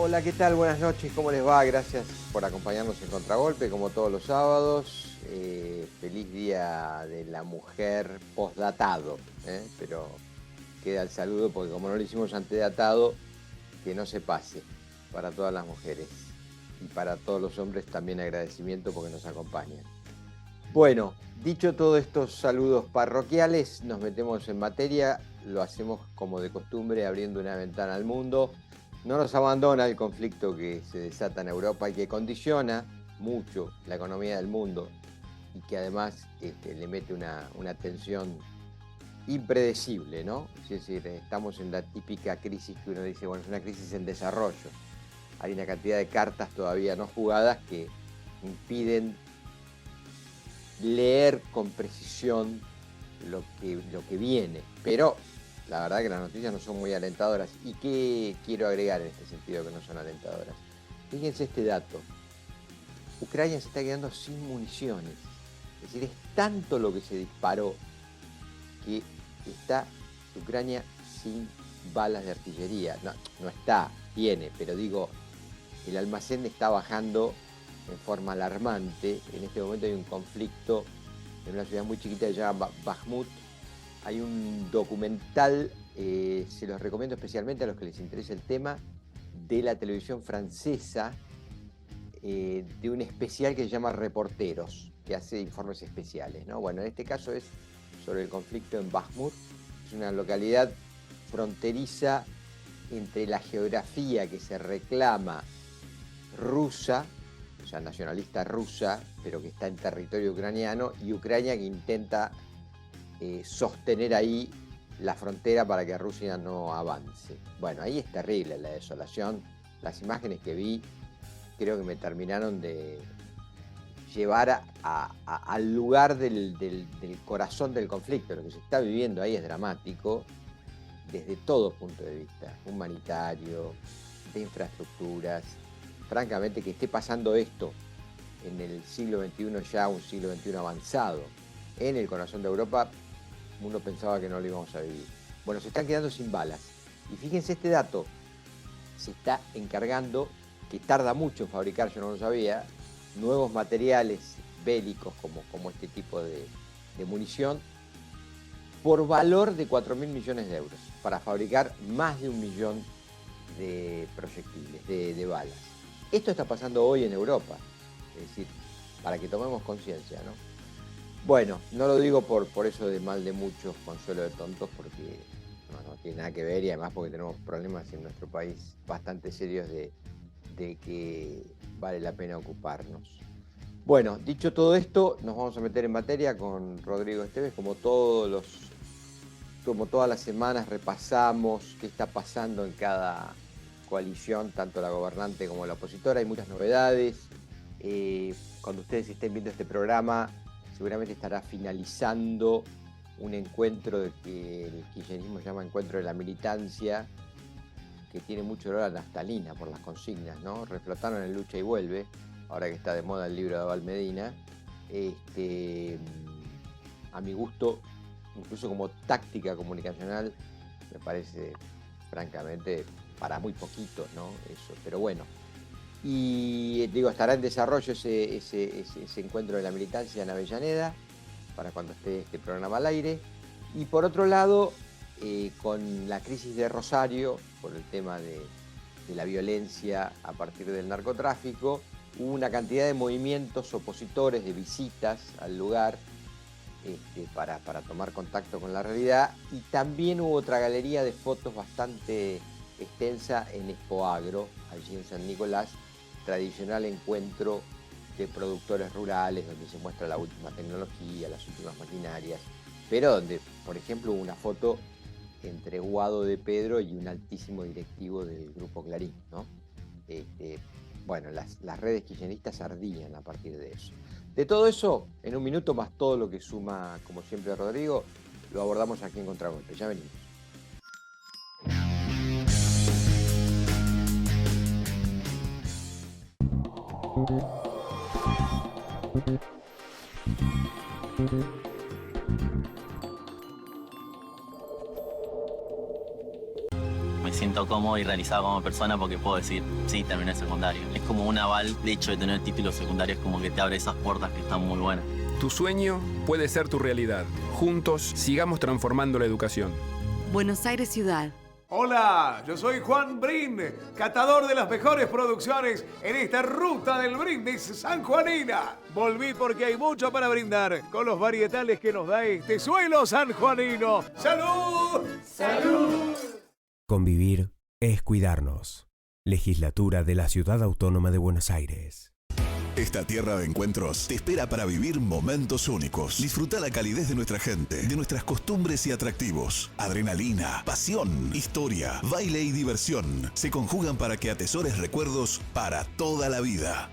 Hola, ¿qué tal? Buenas noches, ¿cómo les va? Gracias por acompañarnos en Contragolpe, como todos los sábados. Feliz Día de la Mujer postdatado, pero queda el saludo porque como no lo hicimos antedatado, que no se pase para todas las mujeres. Y para todos los hombres también agradecimiento porque nos acompañan. Bueno, dicho todos estos saludos parroquiales, nos metemos en materia, lo hacemos como de costumbre, abriendo una ventana al mundo. No nos abandona el conflicto que se desata en Europa y que condiciona mucho la economía del mundo y que además le mete una tensión impredecible, ¿no? Es decir, estamos en la típica crisis que uno dice, bueno, es una crisis en desarrollo. Hay una cantidad de cartas todavía no jugadas que impiden leer con precisión lo que viene, pero la verdad que las noticias no son muy alentadoras. ¿Y qué quiero agregar en este sentido que no son alentadoras? Fíjense este dato. Ucrania se está quedando sin municiones. Es decir, es tanto lo que se disparó que está Ucrania sin balas de artillería. No está, tiene, pero digo, el almacén está bajando en forma alarmante. En este momento hay un conflicto en una ciudad muy chiquita que se llama Bakhmut. Hay un documental, se los recomiendo especialmente a los que les interesa el tema, de la televisión francesa, de un especial que se llama Reporteros, que hace informes especiales, ¿no? Bueno, en este caso es sobre el conflicto en Bakhmut. Es una localidad fronteriza entre la geografía que se reclama rusa, o sea, nacionalista rusa, pero que está en territorio ucraniano, y Ucrania que intenta sostener ahí la frontera para que Rusia no avance. Bueno, ahí es terrible la desolación. Las imágenes que vi creo que me terminaron de llevar al lugar del corazón del conflicto. Lo que se está viviendo ahí es dramático desde todo punto de vista, humanitario, de infraestructuras. Francamente, que esté pasando esto en el siglo XXI, ya un siglo XXI avanzado, en el corazón de Europa, uno pensaba que no lo íbamos a vivir. Bueno, se están quedando sin balas. Y fíjense este dato, se está encargando, que tarda mucho en fabricar, yo no lo sabía, nuevos materiales bélicos como este tipo de munición, por valor de 4.000 millones de euros, para fabricar más de 1 millón de proyectiles, de balas. Esto está pasando hoy en Europa, es decir, para que tomemos conciencia, ¿no? Bueno, no lo digo por eso de mal de muchos, consuelo de tontos, porque no tiene nada que ver, y además porque tenemos problemas en nuestro país bastante serios de que vale la pena ocuparnos. Bueno, dicho todo esto, nos vamos a meter en materia con Rodrigo Esteves, como todas las semanas repasamos qué está pasando en cada coalición, tanto la gobernante como la opositora. Hay muchas novedades. Cuando ustedes estén viendo este programa, seguramente estará finalizando un encuentro de que el kirchnerismo llama Encuentro de la Militancia, que tiene mucho olor a naftalina por las consignas, ¿no? Reflotaron en Lucha y Vuelve, ahora que está de moda el libro de Abal Medina. A mi gusto, incluso como táctica comunicacional, me parece, francamente, para muy poquitos, ¿no? Eso, pero bueno. Y digo, estará en desarrollo ese encuentro de la militancia en Avellaneda, para cuando esté este programa al aire. Y por otro lado, con la crisis de Rosario, por el tema de la violencia a partir del narcotráfico, hubo una cantidad de movimientos opositores, de visitas al lugar, para tomar contacto con la realidad, y también hubo otra galería de fotos bastante extensa en Expoagro, allí en San Nicolás, tradicional encuentro de productores rurales, donde se muestra la última tecnología, las últimas maquinarias, pero donde, por ejemplo, hubo una foto entre Guado de Pedro y un altísimo directivo del Grupo Clarín, ¿no? Bueno, las redes kirchneristas ardían a partir de eso. De todo eso, en un minuto, más todo lo que suma, como siempre, Rodrigo, lo abordamos aquí en Contragolpe. Ya venimos. siento cómodo y realizado como persona porque puedo decir, sí, terminé el secundario. Es como un aval, el hecho de tener título secundario es como que te abre esas puertas que están muy buenas. Tu sueño puede ser tu realidad. Juntos sigamos transformando la educación. Buenos Aires Ciudad. Hola, yo soy Juan Brin, catador de las mejores producciones en esta ruta del brindis sanjuanina. Volví porque hay mucho para brindar con los varietales que nos da este suelo sanjuanino. ¡Salud! ¡Salud! Convivir es cuidarnos. Legislatura de la Ciudad Autónoma de Buenos Aires. Esta tierra de encuentros te espera para vivir momentos únicos. Disfruta la calidez de nuestra gente, de nuestras costumbres y atractivos. Adrenalina, pasión, historia, baile y diversión se conjugan para que atesores recuerdos para toda la vida.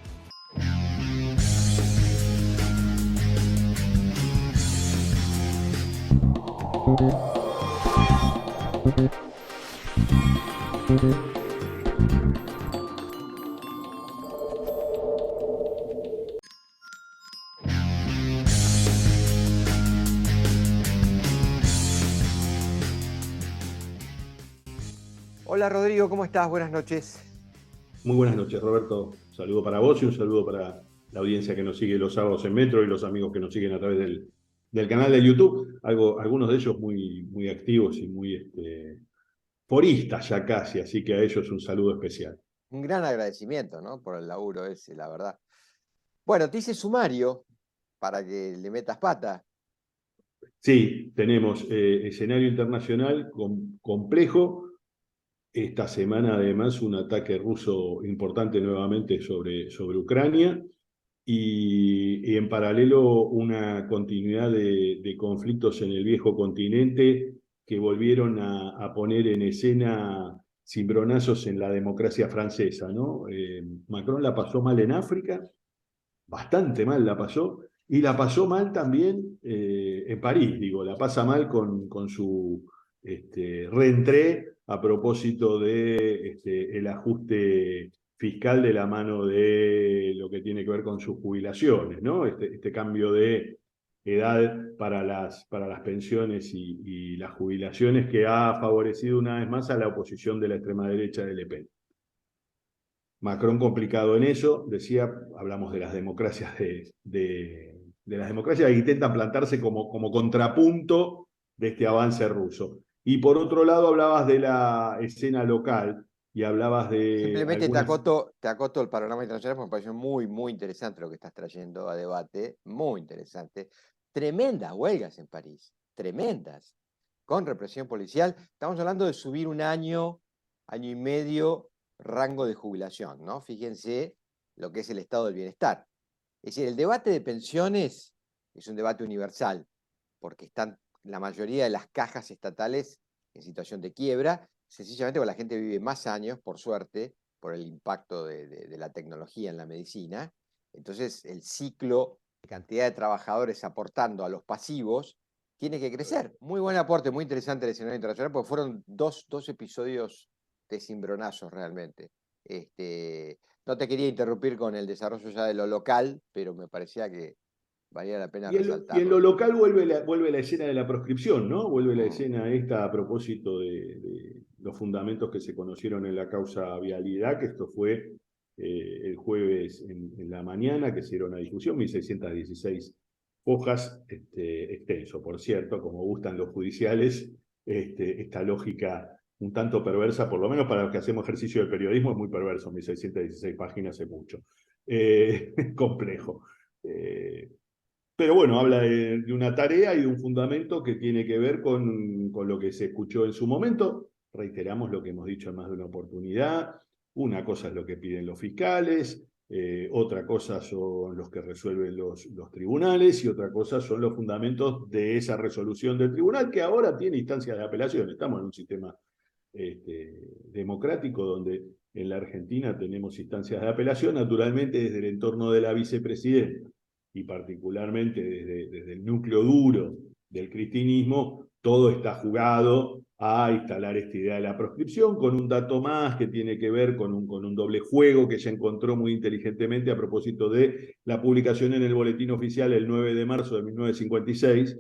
Hola Rodrigo, ¿cómo estás? Buenas noches. Muy buenas noches, Roberto. Un saludo para vos y un saludo para la audiencia que nos sigue los sábados en Metro y los amigos que nos siguen a través del canal de YouTube. Algunos de ellos muy activos y muy foristas ya casi, así que a ellos un saludo especial. Un gran agradecimiento, ¿no? Por el laburo ese, la verdad. Bueno, te hice sumario para que le metas pata. Sí, tenemos escenario internacional complejo. Esta semana, además, un ataque ruso importante nuevamente sobre Ucrania y en paralelo una continuidad de conflictos en el viejo continente que volvieron a poner en escena cimbronazos en la democracia francesa, ¿no? Macron la pasó mal en África, bastante mal la pasó, y la pasó mal también en París, digo, la pasa mal con su reentré a propósito de el ajuste fiscal de la mano de lo que tiene que ver con sus jubilaciones, ¿no? Este cambio de edad para las pensiones y las jubilaciones que ha favorecido una vez más a la oposición de la extrema derecha de Le Pen. Macron complicado en eso, decía, hablamos de las democracias de las democracias que intentan plantarse como contrapunto de este avance ruso. Y por otro lado hablabas de la escena local y hablabas de Simplemente algunas... te acoto el panorama internacional porque me pareció muy interesante lo que estás trayendo a debate, muy interesante. Tremendas huelgas en París, tremendas, con represión policial. Estamos hablando de subir un año y medio rango de jubilación, ¿no? Fíjense lo que es el estado del bienestar. Es decir, el debate de pensiones es un debate universal, porque están la mayoría de las cajas estatales en situación de quiebra, sencillamente porque la gente vive más años, por suerte, por el impacto de la tecnología en la medicina. Entonces, el ciclo de cantidad de trabajadores aportando a los pasivos tiene que crecer. Muy buen aporte, muy interesante el escenario internacional, porque fueron dos episodios de cimbronazos realmente. No te quería interrumpir con el desarrollo ya de lo local, pero me parecía que valía la pena Y en lo resaltarlo. local vuelve la escena de la proscripción, ¿no? Vuelve la escena esta a propósito de los fundamentos que se conocieron en la causa vialidad, que esto fue el jueves en la mañana, que se dieron a discusión, 1616 hojas, extenso, por cierto, como gustan los judiciales, esta lógica un tanto perversa, por lo menos para los que hacemos ejercicio de periodismo, es muy perverso, 1616 páginas es mucho. Complejo. Pero bueno, habla de una tarea y de un fundamento que tiene que ver con lo que se escuchó en su momento. Reiteramos lo que hemos dicho en más de una oportunidad. Una cosa es lo que piden los fiscales, otra cosa son los que resuelven los tribunales y otra cosa son los fundamentos de esa resolución del tribunal que ahora tiene instancias de apelación. Estamos en un sistema democrático donde en la Argentina tenemos instancias de apelación, naturalmente desde el entorno de la vicepresidenta y particularmente desde el núcleo duro del cristinismo, todo está jugado a instalar esta idea de la proscripción, con un dato más que tiene que ver con un doble juego que se encontró muy inteligentemente a propósito de la publicación en el Boletín Oficial el 9 de marzo de 1956.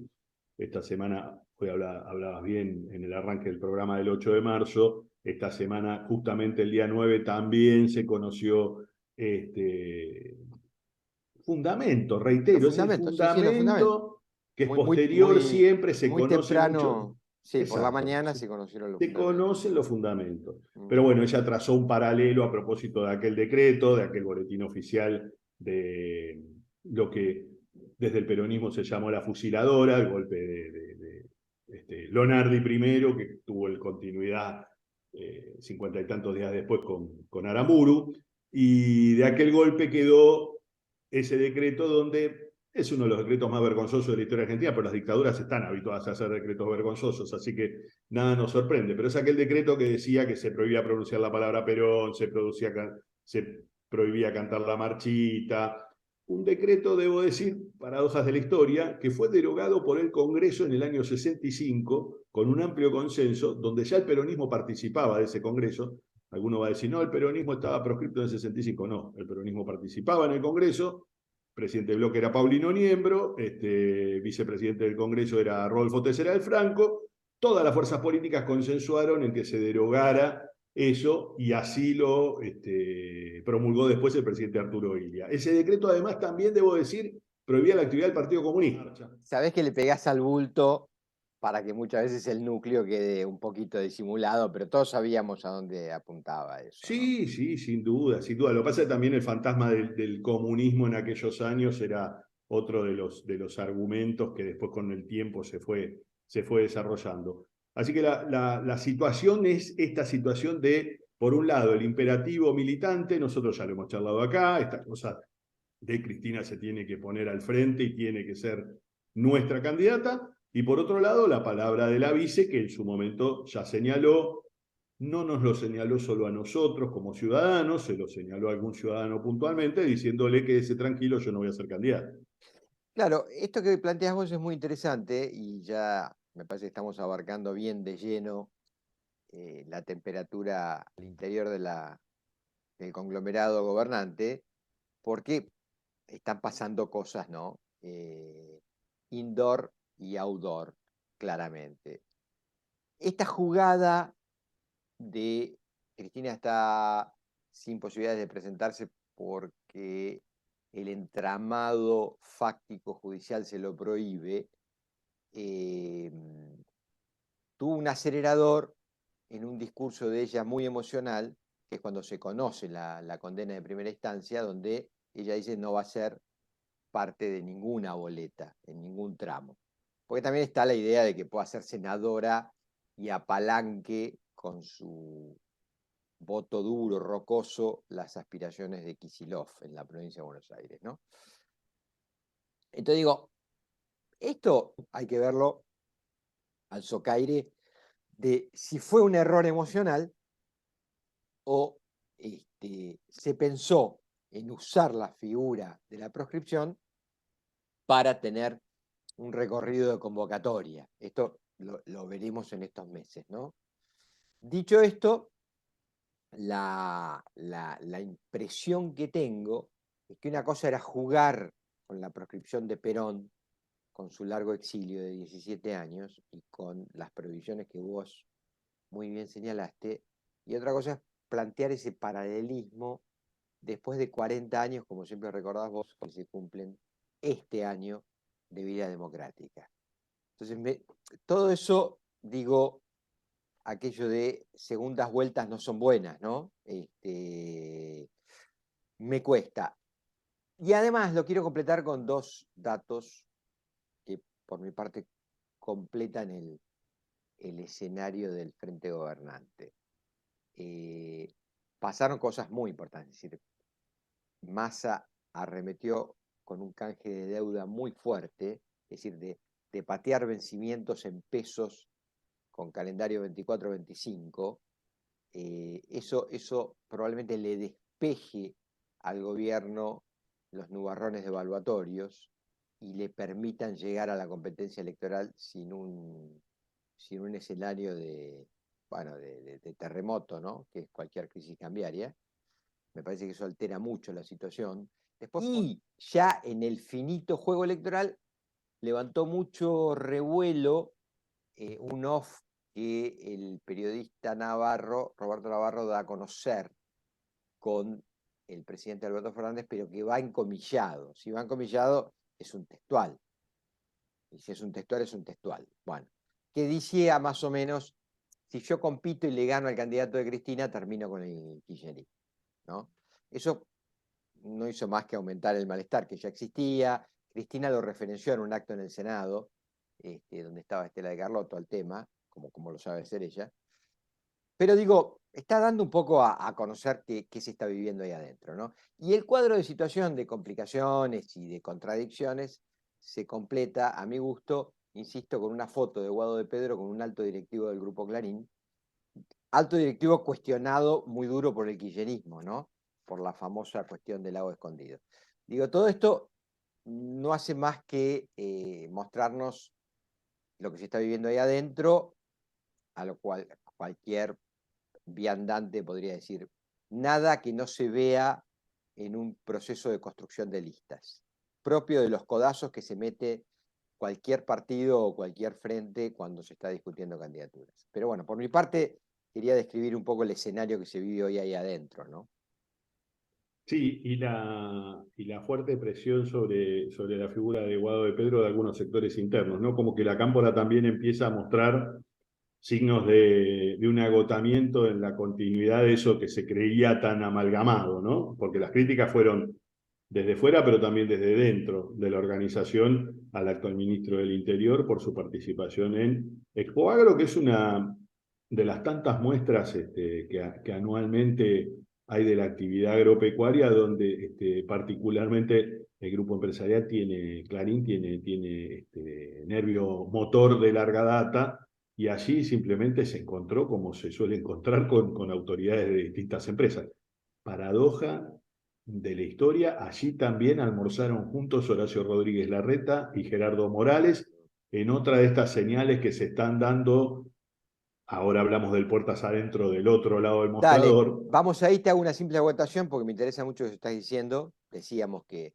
Esta semana, hoy hablabas bien en el arranque del programa del 8 de marzo, esta semana, justamente el día 9, también se conoció fundamento, reitero, es el Sí, sí, los fundamentos. fundamento que es Muy, muy, posterior, muy, siempre se muy conoce mucho. temprano, sí, por la Exacto, mañana se conocieron los se fundamentos. conocen los fundamentos. Mm. Pero bueno, ella trazó un paralelo a propósito de aquel decreto, de aquel boletín oficial, de lo que desde el peronismo se llamó la fusiladora, el golpe de Lonardi primero, que tuvo el continuidad 50 y tantos días después con Aramuru, y de aquel golpe quedó ese decreto donde es uno de los decretos más vergonzosos de la historia argentina, pero las dictaduras están habituadas a hacer decretos vergonzosos, así que nada nos sorprende. Pero es aquel decreto que decía que se prohibía pronunciar la palabra Perón, se prohibía cantar la marchita. Un decreto, debo decir, paradojas de la historia, que fue derogado por el Congreso en el año 65 con un amplio consenso, donde ya el peronismo participaba de ese Congreso. Alguno va a decir, no, el peronismo estaba proscripto en el 65. No, el peronismo participaba en el Congreso. Presidente del bloque era Paulino Niembro, vicepresidente del Congreso era Rodolfo Tessera del Franco. Todas las fuerzas políticas consensuaron en que se derogara eso, y así lo promulgó después el presidente Arturo Illia. Ese decreto, además, también, debo decir, prohibía la actividad del Partido Comunista. Sabés que le pegás al bulto para que muchas veces el núcleo quede un poquito disimulado, pero todos sabíamos a dónde apuntaba eso, ¿no? Sí, sí, sin duda, sin duda. Lo que pasa es que también el fantasma del comunismo en aquellos años era otro de los argumentos que después con el tiempo se fue desarrollando. Así que la situación es esta situación de, por un lado, el imperativo militante, nosotros ya lo hemos charlado acá, esta cosa de Cristina se tiene que poner al frente y tiene que ser nuestra candidata, y por otro lado, la palabra de la vice, que en su momento ya señaló. No nos lo señaló solo a nosotros como ciudadanos, se lo señaló a algún ciudadano puntualmente, diciéndole que ese tranquilo, yo no voy a ser candidato. Claro, esto que planteas vos es muy interesante y ya me parece que estamos abarcando bien de lleno la temperatura al interior del conglomerado gobernante, porque están pasando cosas, ¿no? Indoor y outdoor, claramente. Esta jugada de Cristina está sin posibilidades de presentarse porque el entramado fáctico judicial se lo prohíbe, tuvo un acelerador en un discurso de ella muy emocional, que es cuando se conoce la condena de primera instancia, donde ella dice no va a ser parte de ninguna boleta, en ningún tramo. Porque también está la idea de que pueda ser senadora y apalanque con su voto duro, rocoso, las aspiraciones de Kicillof en la provincia de Buenos Aires, ¿no? Entonces digo, esto hay que verlo al socaire de si fue un error emocional o se pensó en usar la figura de la proscripción para tener un recorrido de convocatoria. Esto lo veremos en estos meses, ¿no? Dicho esto, la impresión que tengo es que una cosa era jugar con la proscripción de Perón, con su largo exilio de 17 años y con las prohibiciones que vos muy bien señalaste, y otra cosa es plantear ese paralelismo después de 40 años, como siempre recordás vos, que se cumplen este año de vida democrática. Entonces, todo eso, digo, aquello de segundas vueltas no son buenas, ¿no? Me cuesta. Y además lo quiero completar con dos datos que por mi parte completan el escenario del frente gobernante. Pasaron cosas muy importantes, es decir, Massa arremetió con un canje de deuda muy fuerte, es decir, de patear vencimientos en pesos con calendario 24-25, eso probablemente le despeje al gobierno los nubarrones devaluatorios y le permitan llegar a la competencia electoral sin un escenario de terremoto, ¿no? Que es cualquier crisis cambiaria. Me parece que eso altera mucho la situación. Después, y ya en el finito juego electoral levantó mucho revuelo un off que el periodista Navarro, Roberto Navarro, da a conocer con el presidente Alberto Fernández, pero que va encomillado. Si va encomillado, es un textual. Y si es un textual, es un textual. Bueno, que decía más o menos, si yo compito y le gano al candidato de Cristina, termino con el kirchnerismo, ¿no? Eso no hizo más que aumentar el malestar que ya existía. Cristina lo referenció en un acto en el Senado, donde estaba Estela de Carlotto al tema, como lo sabe hacer ella. Pero digo, está dando un poco a conocer qué se está viviendo ahí adentro, ¿no? Y el cuadro de situación de complicaciones y de contradicciones se completa, a mi gusto, insisto, con una foto de Guado de Pedro con un alto directivo del Grupo Clarín, alto directivo cuestionado muy duro por el kirchnerismo, ¿no? Por la famosa cuestión del lago escondido. Digo, todo esto no hace más que mostrarnos lo que se está viviendo ahí adentro, a lo cual cualquier viandante podría decir, nada que no se vea en un proceso de construcción de listas, propio de los codazos que se mete cualquier partido o cualquier frente cuando se está discutiendo candidaturas. Pero bueno, por mi parte, quería describir un poco el escenario que se vive hoy ahí adentro, ¿no? Sí, y la fuerte presión sobre la figura de Guado de Pedro de algunos sectores internos, ¿no? Como que la cámpora también empieza a mostrar signos de un agotamiento en la continuidad de eso que se creía tan amalgamado, ¿no? Porque las críticas fueron desde fuera, pero también desde dentro de la organización al actual ministro del Interior por su participación en Expo Agro, que es una de las tantas muestras que anualmente hay de la actividad agropecuaria, donde particularmente el grupo empresarial Clarín tiene nervio motor de larga data, y allí simplemente se encontró, como se suele encontrar con autoridades de distintas empresas. Paradoja de la historia, allí también almorzaron juntos Horacio Rodríguez Larreta y Gerardo Morales, en otra de estas señales que se están dando. Ahora hablamos del puertas adentro del otro lado del Dale, mostrador. vamos ahí, te hago una simple votación porque me interesa mucho lo que estás diciendo. Decíamos que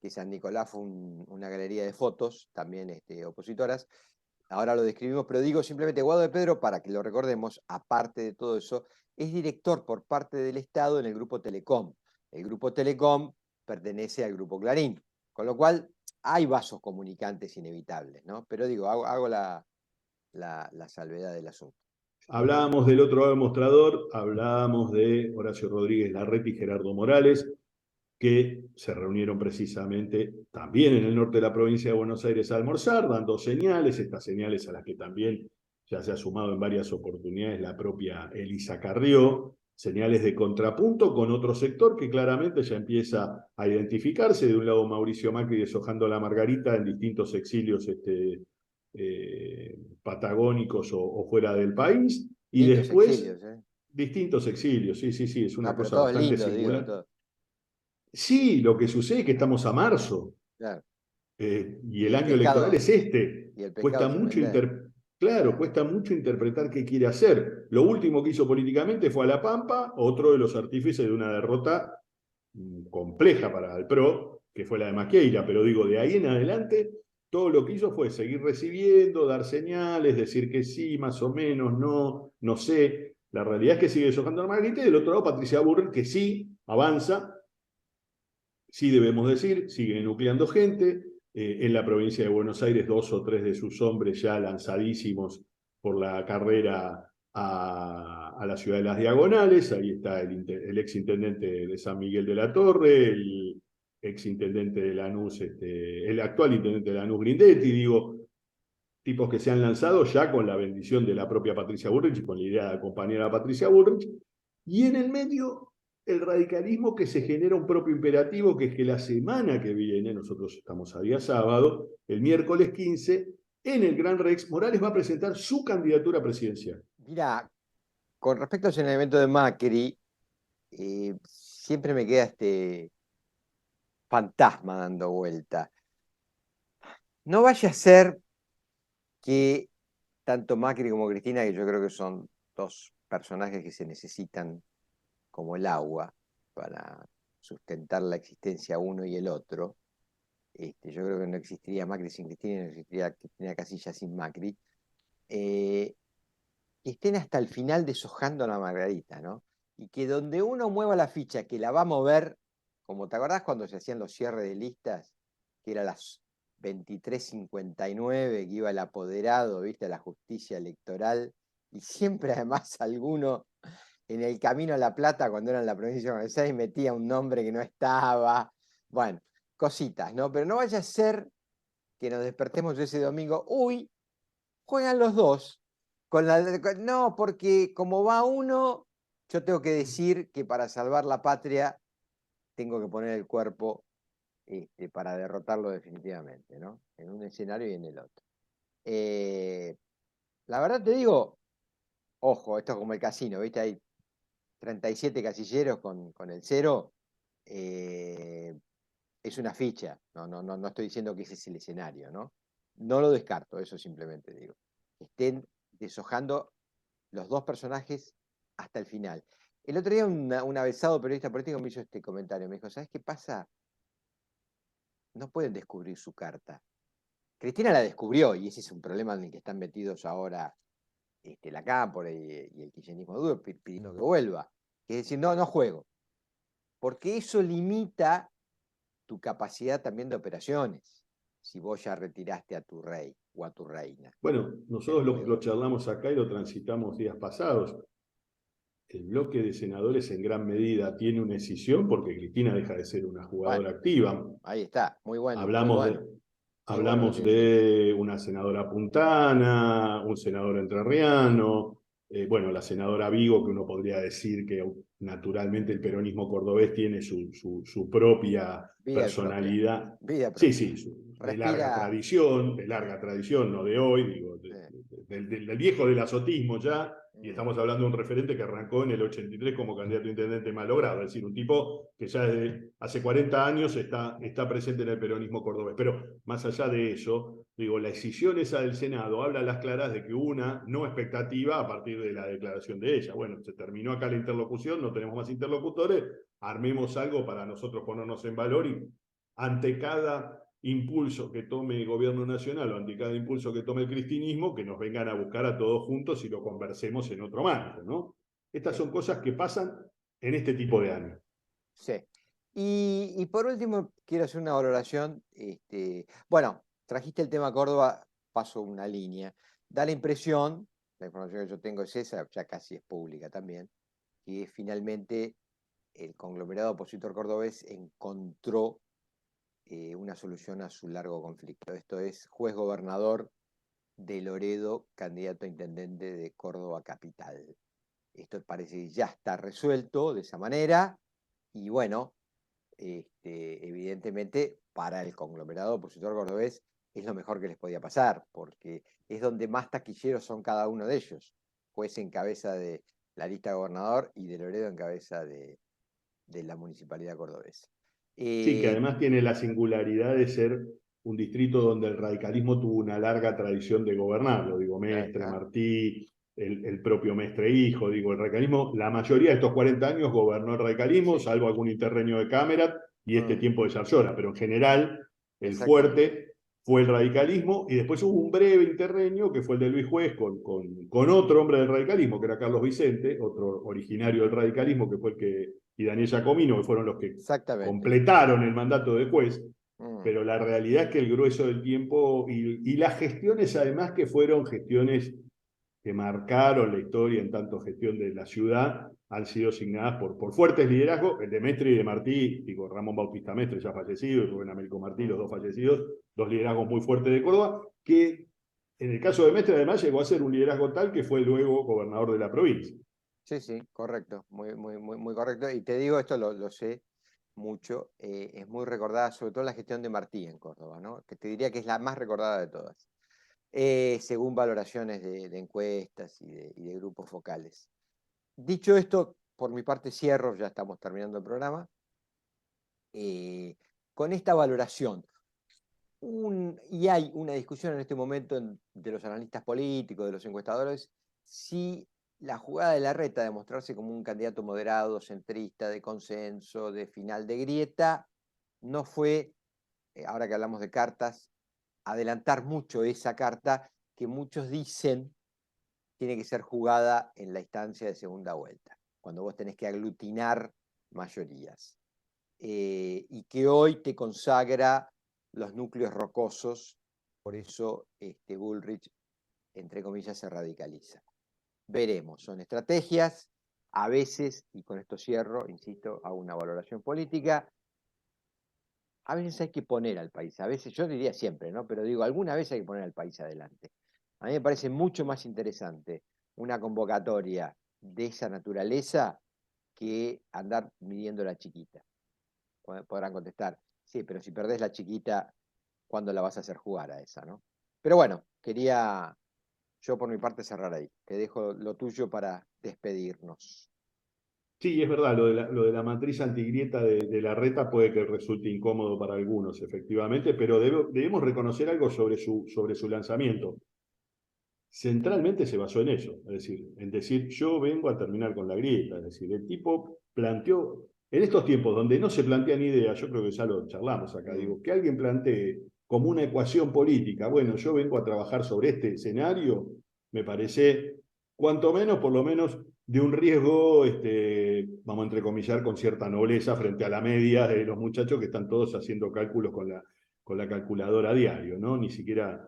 San Nicolás fue una galería de fotos, también opositoras. Ahora lo describimos, pero digo simplemente Guado de Pedro, para que lo recordemos, aparte de todo eso, es director por parte del Estado en el Grupo Telecom. El Grupo Telecom pertenece al Grupo Clarín, con lo cual hay vasos comunicantes inevitables, ¿no? Pero digo, hago la salvedad del asunto. Hablábamos del otro lado del mostrador, hablábamos de Horacio Rodríguez Larreta y Gerardo Morales, que se reunieron precisamente también en el norte de la provincia de Buenos Aires a almorzar, dando señales, estas señales a las que también ya se ha sumado en varias oportunidades la propia Elisa Carrió, señales de contrapunto con otro sector que claramente ya empieza a identificarse. De un lado Mauricio Macri deshojando la margarita en distintos exilios patagónicos o fuera del país, y Distintos después exilios, ¿eh? distintos exilios, sí, es una No, pero cosa todos bastante lindos, digo, singular. todos. Sí, lo que sucede es que estamos a marzo, Claro. y Y el el año electoral pescado, es este. y el Cuesta pescado sin mucho, vender. claro, cuesta mucho interpretar qué quiere hacer. Lo último que hizo políticamente fue a La Pampa, otro de los artífices de una derrota compleja para el PRO, que fue la de Maqueira, pero digo, de ahí en adelante, todo lo que hizo fue seguir recibiendo, dar señales, decir que sí, más o menos, no, no sé. La realidad es que sigue deshojando a Margarita, y del otro lado Patricia Burrell, que sí avanza, sí debemos decir, sigue nucleando gente. En la provincia de Buenos Aires, 2 o 3 de sus hombres ya lanzadísimos por la carrera a la ciudad de las Diagonales. Ahí está el exintendente de San Miguel de la Torre, el exintendente de Lanús, el actual intendente de Lanús, Grindetti, digo, tipos que se han lanzado ya con la bendición de la propia Patricia Bullrich y con la idea de acompañar a Patricia Bullrich. Y en el medio, el radicalismo, que se genera un propio imperativo, que es que la semana que viene, nosotros estamos a día sábado, el miércoles 15, en el Gran Rex, Morales va a presentar su candidatura presidencial. Mira, con respecto al señalamiento de Macri, siempre me queda este fantasma dando vuelta. No vaya a ser que tanto Macri como Cristina, que yo creo que son dos personajes que se necesitan como el agua para sustentar la existencia uno y el otro. Yo creo que no existiría Macri sin Cristina, no existiría Cristina Casilla sin Macri. que estén hasta el final deshojando la margarita, ¿no? Y que donde uno mueva la ficha, que la va a mover, como te acordás cuando se hacían los cierres de listas, que era las 23:59, que iba el apoderado, ¿viste? A la justicia electoral, y siempre además alguno en el camino a La Plata, cuando era en la provincia de Buenos Aires, metía un nombre que no estaba. Bueno, cositas, ¿no? Pero no vaya a ser que nos despertemos ese domingo, uy, juegan los dos. No, porque como va uno, yo tengo que decir que para salvar la patria tengo que poner el cuerpo para derrotarlo definitivamente, ¿no? En un escenario y en el otro. La verdad te digo, ojo, esto es como el casino, ¿viste? Hay 37 casilleros con el 0. Es una ficha, no estoy diciendo que ese es el escenario, ¿no? No lo descarto, eso simplemente digo. Estén deshojando los dos personajes hasta el final. El otro día un avesado periodista político me hizo este comentario, me dijo, ¿sabes qué pasa? No pueden descubrir su carta. Cristina la descubrió y ese es un problema en el que están metidos ahora la Cámpora y el kirchnerismo duro pidiendo que vuelva. Que es decir, no juego. Porque eso limita tu capacidad también de operaciones, si vos ya retiraste a tu rey o a tu reina. Bueno, nosotros lo charlamos acá y lo transitamos días pasados. El bloque de senadores en gran medida tiene una escisión porque Cristina deja de ser una jugadora activa. Ahí está, muy bueno. Hablamos de una senadora puntana, un senador entrerriano, bueno, la senadora Vigo, que uno podría decir que naturalmente el peronismo cordobés tiene su propia personalidad. Sí, de larga tradición, no de hoy, digo, del viejo del azotismo ya, y estamos hablando de un referente que arrancó en el 83 como candidato a intendente malogrado, es decir, un tipo que ya desde hace 40 años está presente en el peronismo cordobés. Pero más allá de eso, digo, la escisión esa del Senado habla a las claras de que una no expectativa a partir de la declaración de ella. Bueno, se terminó acá la interlocución, no tenemos más interlocutores, armemos algo para nosotros ponernos en valor y ante cada impulso que tome el gobierno nacional o ante cada impulso que tome el cristinismo, que nos vengan a buscar a todos juntos y lo conversemos en otro marco, ¿no? Estas son cosas que pasan en este tipo de años. Sí. Y por último, quiero hacer una valoración. Bueno, trajiste el tema Córdoba, paso una línea. Da la impresión, la información que yo tengo es esa, ya casi es pública también, que finalmente el conglomerado opositor cordobés encontró una solución a su largo conflicto. Esto es juez gobernador de Loredo, candidato a intendente de Córdoba capital. Esto parece que ya está resuelto de esa manera y bueno, evidentemente para el conglomerado opositor cordobés es lo mejor que les podía pasar, porque es donde más taquilleros son cada uno de ellos. Juez en cabeza de la lista de gobernador y de Loredo en cabeza de la municipalidad cordobesa. Sí, que además tiene la singularidad de ser un distrito donde el radicalismo tuvo una larga tradición de gobernarlo. Digo, Mestre, Martí, el propio Mestre hijo, digo, el radicalismo, la mayoría de estos 40 años gobernó el radicalismo, salvo algún interreño de Cámara y este tiempo de Zarzuela, pero en general el fuerte fue el radicalismo y después hubo un breve interreño que fue el de Luis Juez con otro hombre del radicalismo, que era Carlos Vicente, otro originario del radicalismo, que fue el que, y Daniel Giacomino, que fueron los que completaron el mandato de Juez. Pero la realidad es que el grueso del tiempo y las gestiones además que fueron gestiones que marcaron la historia en tanto gestión de la ciudad han sido asignadas por fuertes liderazgos, el de Mestre y de Martí, digo, Ramón Bautista Mestre ya fallecido y Rubén Américo Martí, los dos fallecidos, dos liderazgos muy fuertes de Córdoba, que en el caso de Mestre además llegó a ser un liderazgo tal que fue luego gobernador de la provincia. Sí, correcto, muy correcto. Y te digo, esto lo sé mucho, es muy recordada, sobre todo la gestión de Martí en Córdoba, ¿no? Que te diría que es la más recordada de todas, según valoraciones de encuestas y de grupos focales. Dicho esto, por mi parte cierro, ya estamos terminando el programa, con esta valoración. Y hay una discusión en este momento de los analistas políticos, de los encuestadores, si la jugada de Larreta de mostrarse como un candidato moderado, centrista, de consenso, de final de grieta, no fue, ahora que hablamos de cartas, adelantar mucho esa carta que muchos dicen tiene que ser jugada en la instancia de segunda vuelta, cuando vos tenés que aglutinar mayorías. Y que hoy te consagra los núcleos rocosos, por eso Bullrich, entre comillas, se radicaliza. Veremos, son estrategias, a veces, y con esto cierro, insisto, hago una valoración política, a veces hay que poner al país, a veces, yo diría siempre, ¿no? Pero digo, alguna vez hay que poner al país adelante. A mí me parece mucho más interesante una convocatoria de esa naturaleza que andar midiendo la chiquita. Podrán contestar, sí, pero si perdés la chiquita, ¿cuándo la vas a hacer jugar a esa, no? Pero bueno, quería yo por mi parte cerrar ahí. Te dejo lo tuyo para despedirnos. Sí, es verdad, lo de la matriz antigrieta de Larreta puede que resulte incómodo para algunos, efectivamente, pero debemos reconocer algo sobre su lanzamiento. Centralmente se basó en eso, es decir, yo vengo a terminar con la grieta, es decir, el tipo planteó, en estos tiempos donde no se plantean ideas, yo creo que ya lo charlamos acá, digo, que alguien plantee como una ecuación política, bueno, yo vengo a trabajar sobre este escenario, me parece, cuanto menos, por lo menos, de un riesgo, vamos a entrecomillar, con cierta nobleza frente a la media de los muchachos que están todos haciendo cálculos con la calculadora a diario, ¿no? Ni siquiera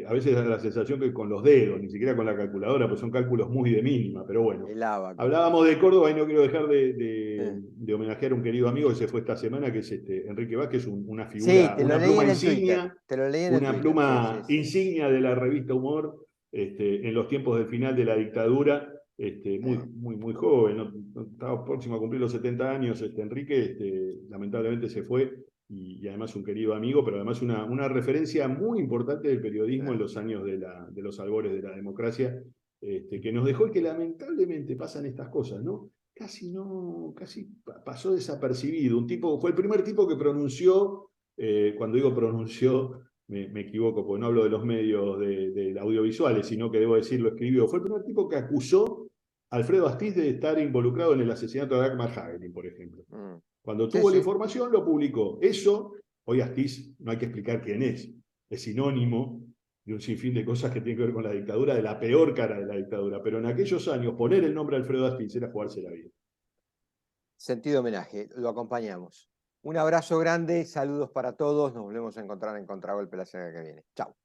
a veces da la sensación que con los dedos, ni siquiera con la calculadora, pues son cálculos muy de mínima, pero bueno. El abaco. Hablábamos de Córdoba y no quiero dejar de homenajear a un querido amigo que se fue esta semana, que es Enrique Vázquez, una figura, Sí, una pluma insignia, Twitter. Te lo leí en el una Twitter. pluma Sí. insignia de la revista Humor, en los tiempos del final de la dictadura, muy joven, no estaba próximo a cumplir los 70 años, Enrique, lamentablemente se fue, y además un querido amigo, pero además una referencia muy importante del periodismo en los años de los albores de la democracia, que nos dejó y que lamentablemente pasan estas cosas, ¿no? Casi pasó desapercibido. Fue el primer tipo que pronunció, cuando digo pronunció, me equivoco, porque no hablo de los medios de audiovisuales, sino que debo decirlo, escribió. Fue el primer tipo que acusó a Alfredo Astiz de estar involucrado en el asesinato de Dagmar Hagelin, por ejemplo. Cuando tuvo la información, lo publicó. Eso, hoy Astiz, no hay que explicar quién es sinónimo de un sinfín de cosas que tienen que ver con la dictadura, de la peor cara de la dictadura. Pero en aquellos años, poner el nombre de Alfredo Astiz era jugarse la vida. Sentido homenaje, lo acompañamos. Un abrazo grande, saludos para todos, nos volvemos a encontrar en Contragolpe la semana que viene. Chao.